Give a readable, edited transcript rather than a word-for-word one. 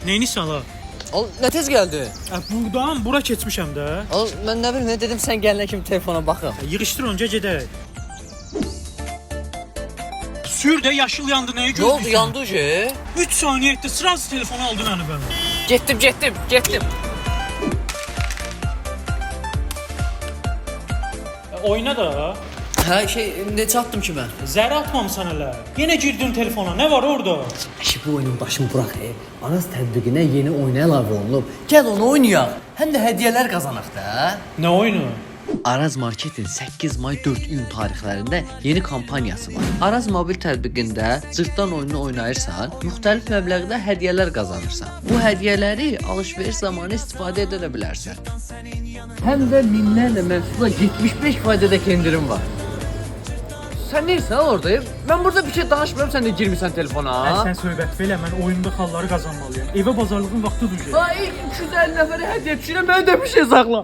Neyinisən la? Al, nə tez gəldi? Buradan bura keçmişəm də. Al, mən nə bilim, nə dedim sən gələnə kimi telefona baxım. Yığışdır onca gedək. Sür də yaşıl yandı nəyə Nə oldu, gözləyirsən? yandı ki? 3 saniyədə sırası telefonu aldı məni ben. Getdim. Oyna da. Hə, necə atdım ki mən? Zərə atmamısan hələ. Yenə girdin telefona. Nə var orada? Bu oyunun başını bırak. Aras tətbiqinə yeni oyun əlavə olunub. Gəl onu oynayaq. Həm də hədiyyələr qazanaq da. Nə oyunu? Araz Marketin 8 may 4 iyun tarixlərində yeni kampaniyası var. Araz mobil tətbiqində cırtdan oyununu oynayırsan, müxtəlif məbləğdə hədiyyələr qazanırsan. Bu hədiyyələri alış-veriş zamanı istifadə edə bilərsən. Həm də minlərlə məhsula 75% indirim var. Sən neysən orada? Mən burada bir şey danışmıram, sən də girmirsən telefona. Sən söhbət belə, mən oyunda xalları qazanmalıyam. Evə bazarlığın vaxtıdır. Ay, 250 nəfərə hədiyyə düşürəm, mən də bir şey saxla.